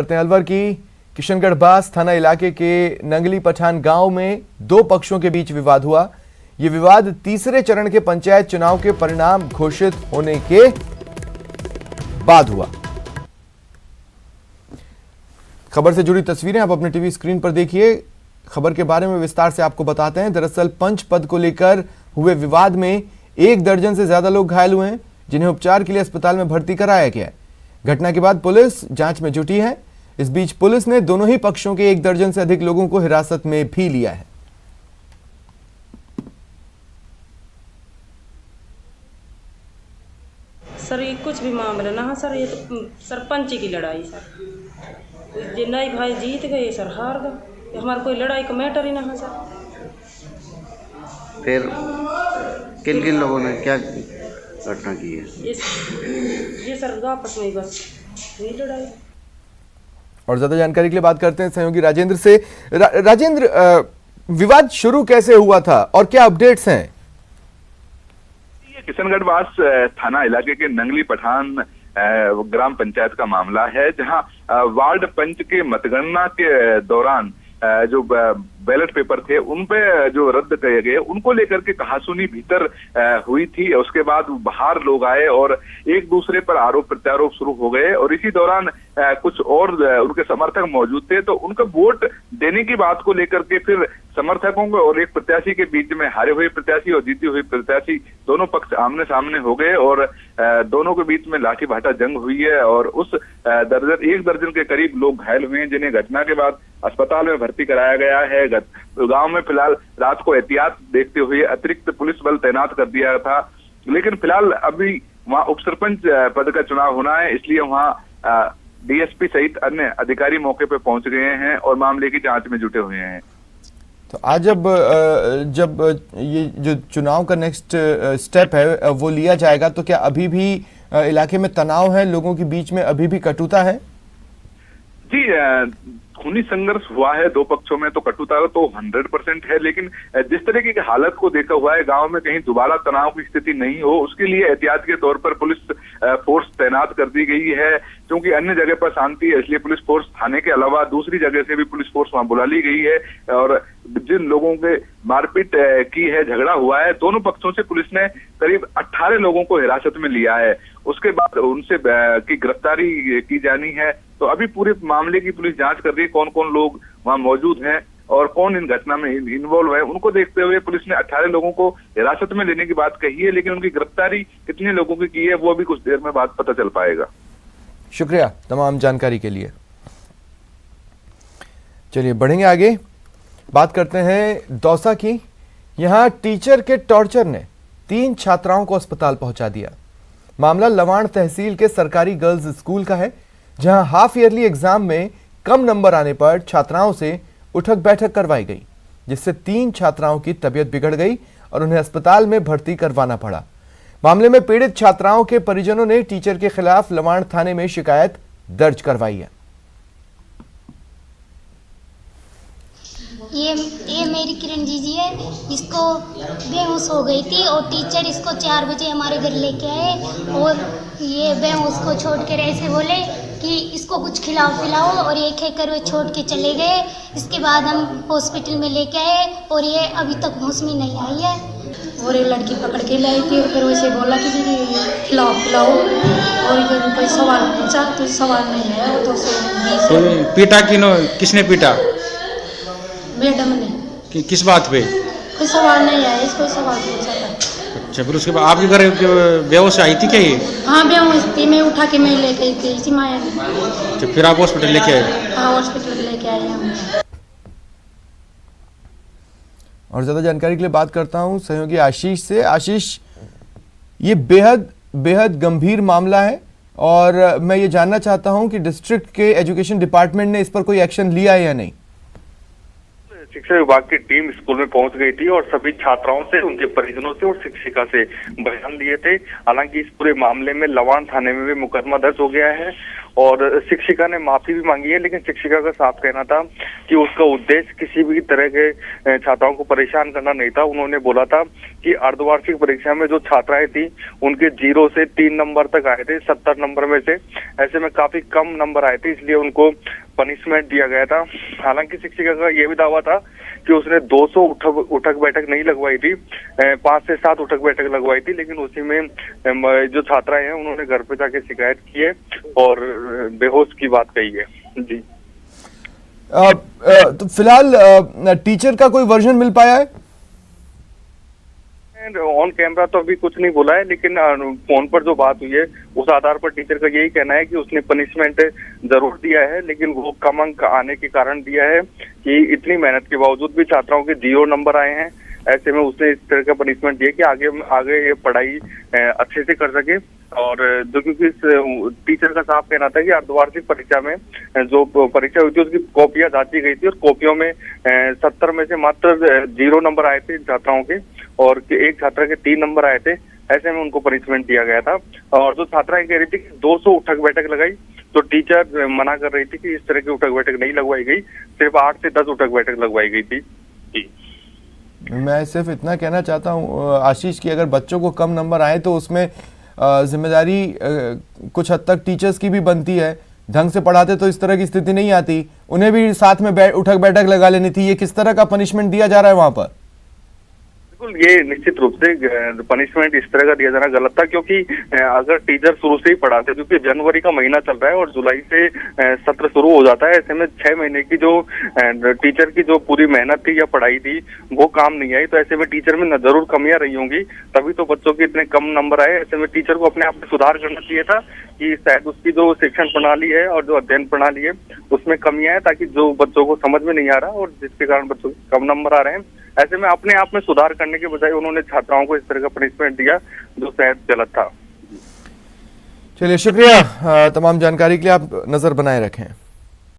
करते हैं अलवर की किशनगढ़ बास थाना इलाके के नंगली पठान गांव में दो पक्षों के बीच विवाद हुआ। ये विवाद तीसरे चरण के पंचायत चुनाव के परिणाम घोषित होने के बाद हुआ। खबर से जुड़ी तस्वीरें आप अपने टीवी स्क्रीन पर देखिए। खबर के बारे में विस्तार से आपको बताते हैं। दरअसल पंच पद को लेकर हुए विवाद में 1 दर्जन से ज्यादा लोग घायल हुए हैं, जिन्हें उपचार के लिए अस्पताल में भर्ती कराया गया है। घटना के बाद पुलिस जांच में जुटी है। इस बीच पुलिस ने दोनों ही पक्षों के 1 दर्जन से अधिक लोगों को हिरासत में भी लिया है। सर ये कुछ भी मामला ना सर, ये तो सरपंच की लड़ाई सर। जिन्ना ही भाई जीत गए सर हार गए, हमारा कोई लड़ाई का मैटर ही ना सर। फिर किन किन लोगों ने क्या घटना की है? ये सर आपस में बस यही लड़ाई। और ज्यादा जानकारी के लिए बात करते हैं सहयोगी राजेंद्र से। राजेंद्र, विवाद शुरू कैसे हुआ था और क्या अपडेट्स हैं? ये किशनगढ़ बास थाना इलाके के नंगली पठान ग्राम पंचायत का मामला है, जहां वार्ड पंच के मतगणना के दौरान जो बैलेट पेपर थे उन पे जो रद्द किए गए उनको लेकर के कहासुनी भीतर हुई थी। उसके बाद बाहर लोग आए और एक दूसरे पर आरोप प्रत्यारोप शुरू हो गए और इसी दौरान कुछ और उनके समर्थक मौजूद थे, तो उनका वोट देने की बात को लेकर के फिर समर्थकों को और एक प्रत्याशी के बीच में हारे हुए प्रत्याशी और जीती हुई प्रत्याशी दोनों पक्ष आमने सामने हो गए और दोनों के बीच में लाठी भाटा जंग हुई है और उस 1 दर्जन के करीब लोग घायल हुए हैं, जिन्हें घटना के बाद अस्पताल में भर्ती कराया गया है। गांव में फिलहाल रात को एहतियात देखते हुए अतिरिक्त पुलिस बल तैनात कर दिया था, लेकिन फिलहाल अभी वहां उप सरपंच पद का चुनाव होना है, इसलिए वहां डीएसपी सहित अन्य अधिकारी मौके पर पहुंच गए हैं और मामले की जांच में जुटे हुए हैं। तो आज जब ये जो चुनाव का नेक्स्ट स्टेप है वो लिया जाएगा, तो क्या अभी भी इलाके में तनाव है, लोगों के बीच में अभी भी कटुता है? जी, खूनी संघर्ष हुआ है दो पक्षों में, तो कटुता तो 100% है, लेकिन जिस तरीके की हालत को देखा हुआ है गांव में कहीं दोबारा तनाव की स्थिति नहीं हो, उसके लिए एहतियात के तौर पर पुलिस फोर्स तैनात कर दी गई है। क्योंकि अन्य जगह पर शांति है, इसलिए पुलिस फोर्स थाने के अलावा दूसरी जगह से भी पुलिस फोर्स वहां बुला ली गई है और जिन लोगों के मारपीट की है, झगड़ा हुआ है, दोनों पक्षों से पुलिस ने करीब 18 लोगों को हिरासत में लिया है। उसके बाद उनसे की गिरफ्तारी की जानी है। तो अभी पूरे मामले की पुलिस जांच कर रही है, कौन कौन लोग वहां मौजूद हैं और कौन इन घटना में इन्वॉल्व है। उनको देखते हुए पुलिस ने 18 लोगों को हिरासत में लेने की बात कही है, लेकिन उनकी गिरफ्तारी कितने लोगों की है वो अभी कुछ देर में बाद पता चल पाएगा। शुक्रिया तमाम जानकारी के लिए। चलिए बढ़ेंगे आगे, बात करते हैं दौसा की। यहां टीचर के टॉर्चर ने 3 छात्राओं को अस्पताल पहुंचा दिया। मामला लवाण तहसील के सरकारी गर्ल्स स्कूल का है, जहां हाफ ईयरली एग्जाम में कम नंबर आने पर छात्राओं से उठक बैठक करवाई गई, जिससे 3 छात्राओं की तबीयत बिगड़ गई और उन्हें अस्पताल में भर्ती करवाना पड़ा। मामले में पीड़ित छात्राओं के परिजनों ने टीचर के खिलाफ लवाण थाने में शिकायत दर्ज करवाई है। ये मेरी किरण जीजी है, इसको बेहोश हो गई थी और टीचर इसको 4 बजे हमारे घर लेके आए और ये बेहोश को छोड़ कर ऐसे बोले कि इसको कुछ खिलाओ पिलाओ और ये कहकर वे छोड़ के चले गए। इसके बाद हम हॉस्पिटल में लेके आए और ये अभी तक होश में नहीं आई है। और एक लड़की पकड़ के लाई थी और फिर वैसे बोला कि जी खिलाओ पिलाओ और कोई सवाल पूछा तो सवाल नहीं है। वो तो पीटा किसने पीटा? मैडम ने। किस बात पे? कोई सवाल नहीं आया, इसको सवाल पूछा था। अच्छा, फिर उसके बाद आपके घर बेहोश आई थी क्या ये? हाँ बेहोश थी, मैं उठा के मैं ले गई थी इसी माया ने। तो फिर आप हॉस्पिटल लेके आए? हाँ हॉस्पिटल लेके आए हम। और ज्यादा जानकारी के लिए बात करता हूं सहयोगी आशीष से। आशीष, ये बेहद गंभीर मामला है और मैं ये जानना चाहता हूं कि डिस्ट्रिक्ट के एजुकेशन डिपार्टमेंट ने इस पर कोई एक्शन लिया है या नहीं? शिक्षा विभाग की टीम स्कूल में पहुंच गई थी और सभी छात्राओं से, उनके परिजनों से और शिक्षिका से बयान लिए थे। हालांकि इस पूरे मामले में लवाण थाने में भी मुकदमा दर्ज हो गया है और शिक्षिका ने माफी भी मांगी है, लेकिन शिक्षिका का साफ कहना था कि उसका उद्देश्य किसी भी तरह के छात्राओं को परेशान करना नहीं था। उन्होंने बोला था कि अर्धवार्षिक परीक्षा में जो छात्राएं थी उनके 0 से 3 नंबर तक आए थे 70 नंबर में से, ऐसे में काफी कम नंबर आए थे, इसलिए उनको पनिशमेंट दिया गया था। हालांकि शिक्षिका का यह भी दावा था कि उसने 200 उठक बैठक नहीं लगवाई थी, 5 से 7 उठक बैठक लगवाई थी, लेकिन उसी में जो छात्राएं हैं उन्होंने घर पे जाके शिकायत की है और बेहोश की बात कही है। जी तो फिलहाल टीचर का कोई वर्जन मिल पाया है? ऑन कैमरा तो अभी कुछ नहीं बोला है, लेकिन फोन पर जो बात हुई है उस आधार पर टीचर का यही कहना है कि उसने पनिशमेंट जरूर दिया है, लेकिन वो कम अंक आने के कारण दिया है कि इतनी मेहनत के बावजूद भी छात्राओं के 0 नंबर आए हैं। ऐसे में उसने इस तरह का पनिशमेंट दिया कि आगे ये पढ़ाई अच्छे से कर सके। और जो क्योंकि इस टीचर का साफ कहना था कि अर्धवार्षिक परीक्षा में जो परीक्षा हुई थी उसकी कॉपियां जांची गई थी और कॉपियों में 70 में से मात्र 0 नंबर आए थे छात्राओं के और एक छात्रा के 3 नंबर आए थे। ऐसे में उनको पनिशमेंट दिया गया था। और जो छात्राएं कह रही थी कि 200 उठक बैठक लगाई, तो टीचर मना कर रही थी कि इस तरह की उठक बैठक नहीं लगवाई गई, सिर्फ 8 से 10 उठक बैठक लगवाई गई थी। मैं सिर्फ इतना कहना चाहता हूँ आशीष कि अगर बच्चों को कम नंबर आए तो उसमें जिम्मेदारी कुछ हद तक टीचर्स की भी बनती है। ढंग से पढ़ाते तो इस तरह की स्थिति नहीं आती, उन्हें भी साथ में उठक बैठक लगा लेनी थी। ये किस तरह का पनिशमेंट दिया जा रहा है वहां पर? बिल्कुल, ये निश्चित रूप से पनिशमेंट इस तरह का दिया जाना गलत था, क्योंकि अगर टीचर शुरू से ही पढ़ाते, क्योंकि जनवरी का महीना चल रहा है और जुलाई से सत्र शुरू हो जाता है, ऐसे में 6 महीने की जो टीचर की जो पूरी मेहनत थी या पढ़ाई थी वो काम नहीं आई, तो ऐसे में टीचर में जरूर कमियां रही होंगी, तभी तो बच्चों के इतने कम नंबर आए। ऐसे में टीचर को अपने आप में सुधार करना चाहिए था कि शायद उसकी जो शिक्षण प्रणाली है और जो अध्ययन प्रणाली है उसमें कमियां है, ताकि जो बच्चों को समझ में नहीं आ रहा और जिसके कारण बच्चों को कम नंबर आ रहे हैं, ऐसे में अपने आप में सुधार करने के बजाय उन्होंने छात्राओं को इस तरह का पनिशमेंट दिया जो शायद गलत था। चलिए, शुक्रिया तमाम जानकारी के लिए। आप नजर बनाए रखें।